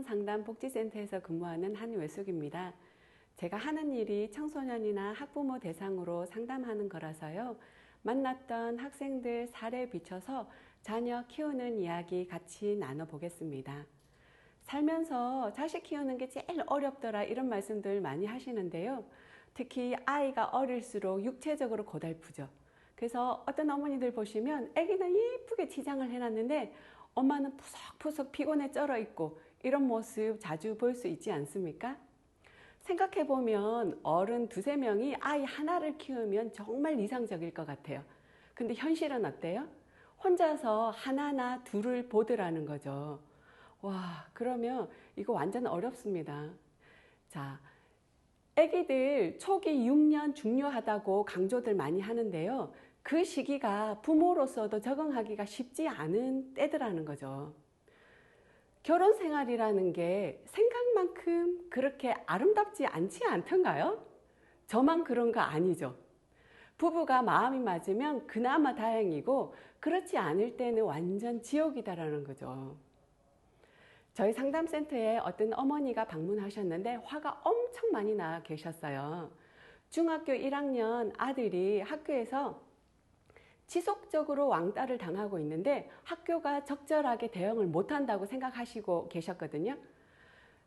청소년상담복지센터에서 근무하는 한외숙입니다. 제가 하는 일이 청소년이나 학부모 대상으로 상담하는 거라서요. 만났던 학생들 사례에 비춰서 자녀 키우는 이야기 같이 나눠보겠습니다. 살면서 자식 키우는 게 제일 어렵더라 이런 말씀들 많이 하시는데요. 특히 아이가 어릴수록 육체적으로 고달프죠. 그래서 어떤 어머니들 보시면 아기는 예쁘게 치장을 해놨는데 엄마는 푸석푸석 피곤해 쩔어 있고 이런 모습 자주 볼 수 있지 않습니까? 생각해보면 어른 두세 명이 아이 하나를 키우면 정말 이상적일 것 같아요. 근데 현실은 어때요? 혼자서 하나나 둘을 보더라는 거죠. 와, 그러면 이거 완전 어렵습니다. 자, 아기들 초기 6년 중요하다고 강조들 많이 하는데요. 그 시기가 부모로서도 적응하기가 쉽지 않은 때더라는 거죠. 결혼 생활이라는 게 생각만큼 그렇게 아름답지 않지 않던가요? 저만 그런 거 아니죠. 부부가 마음이 맞으면 그나마 다행이고 그렇지 않을 때는 완전 지옥이다라는 거죠. 저희 상담센터에 어떤 어머니가 방문하셨는데 화가 엄청 많이 나 계셨어요. 중학교 1학년 아들이 학교에서 지속적으로 왕따를 당하고 있는데 학교가 적절하게 대응을 못한다고 생각하시고 계셨거든요.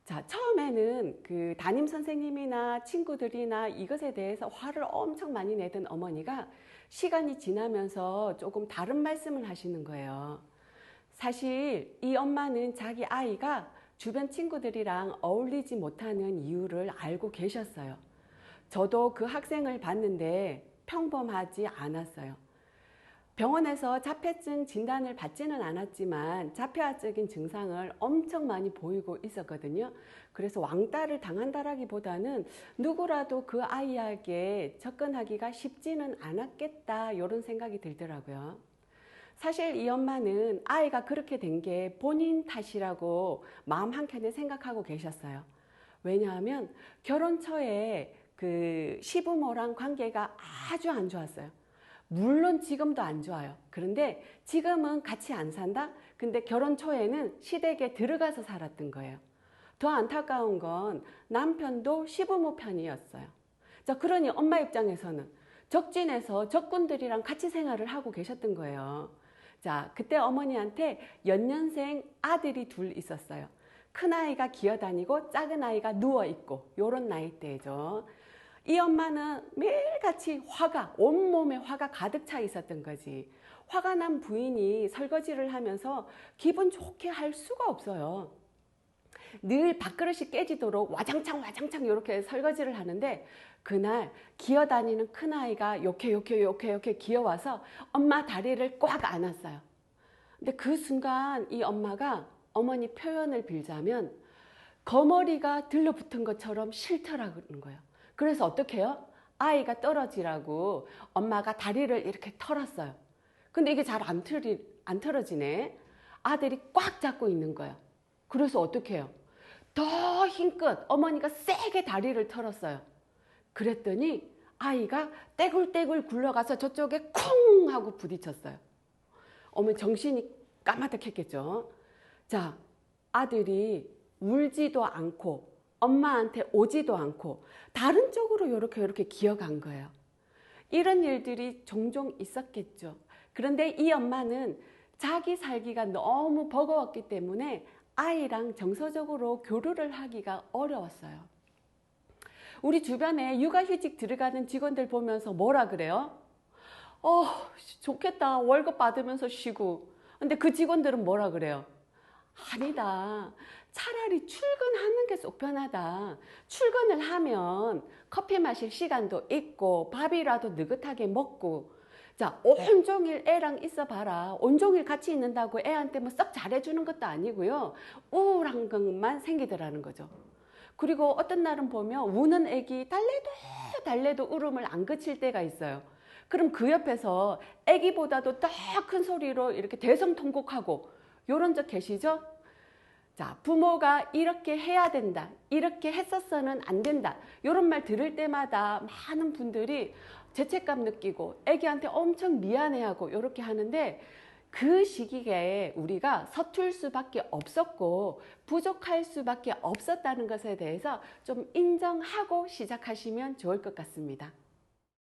자, 처음에는 그 담임 선생님이나 친구들이나 이것에 대해서 화를 엄청 많이 내던 어머니가 시간이 지나면서 조금 다른 말씀을 하시는 거예요. 사실 이 엄마는 자기 아이가 주변 친구들이랑 어울리지 못하는 이유를 알고 계셨어요. 저도 그 학생을 봤는데 평범하지 않았어요. 병원에서 자폐증 진단을 받지는 않았지만 자폐아적인 증상을 엄청 많이 보이고 있었거든요. 그래서 왕따를 당한다라기보다는 누구라도 그 아이에게 접근하기가 쉽지는 않았겠다 이런 생각이 들더라고요. 사실 이 엄마는 아이가 그렇게 된 게 본인 탓이라고 마음 한켠에 생각하고 계셨어요. 왜냐하면 결혼 초에 그 시부모랑 관계가 아주 안 좋았어요. 물론 지금도 안 좋아요. 그런데 지금은 같이 안 산다? 근데 결혼 초에는 시댁에 들어가서 살았던 거예요. 더 안타까운 건 남편도 시부모 편이었어요. 자, 그러니 엄마 입장에서는 적진에서 적군들이랑 같이 생활을 하고 계셨던 거예요. 자, 그때 어머니한테 연년생 아들이 둘 있었어요. 큰아이가 기어다니고 작은아이가 누워있고 요런 나이대죠. 이 엄마는 매일같이 화가, 온몸에 화가 가득 차 있었던 거지. 화가 난 부인이 설거지를 하면서 기분 좋게 할 수가 없어요. 늘 밥그릇이 깨지도록 와장창 이렇게 설거지를 하는데 그날 기어다니는 큰아이가 요렇게 기어와서 엄마 다리를 꽉 안았어요. 근데 그 순간 이 엄마가 어머니 표현을 빌자면 거머리가 들러붙은 것처럼 싫더라는 거예요. 그래서 어떻게 해요? 아이가 떨어지라고 엄마가 다리를 이렇게 털었어요. 근데 이게 잘 안 털어지네. 아들이 꽉 잡고 있는 거예요. 그래서 어떻게 해요? 더 힘껏 어머니가 세게 다리를 털었어요. 그랬더니 아이가 떼굴떼굴 굴러가서 저쪽에 쿵 하고 부딪혔어요. 어머니 정신이 까마득했겠죠. 자, 아들이 울지도 않고 엄마한테 오지도 않고 다른 쪽으로 이렇게 기어간 거예요. 이런 일들이 종종 있었겠죠. 그런데 이 엄마는 자기 살기가 너무 버거웠기 때문에 아이랑 정서적으로 교류를 하기가 어려웠어요. 우리 주변에 육아휴직 들어가는 직원들 보면서 뭐라 그래요? 좋겠다. 월급 받으면서 쉬고. 근데 그 직원들은 뭐라 그래요? 아니다. 차라리 출근하는 게 속 편하다. 출근을 하면 커피 마실 시간도 있고 밥이라도 느긋하게 먹고 자, 온종일 애랑 있어 봐라. 온종일 같이 있는다고 애한테 뭐 썩 잘해주는 것도 아니고요. 우울한 것만 생기더라는 거죠. 그리고 어떤 날은 보면 우는 애기 달래도 울음을 안 그칠 때가 있어요. 그럼 그 옆에서 애기보다도 더 큰 소리로 이렇게 대성통곡하고 요런 적 계시죠? 자, 부모가 이렇게 해야 된다. 이렇게 했었어는 안 된다. 이런 말 들을 때마다 많은 분들이 죄책감 느끼고 애기한테 엄청 미안해하고 이렇게 하는데 그 시기에 우리가 서툴 수밖에 없었고 부족할 수밖에 없었다는 것에 대해서 좀 인정하고 시작하시면 좋을 것 같습니다.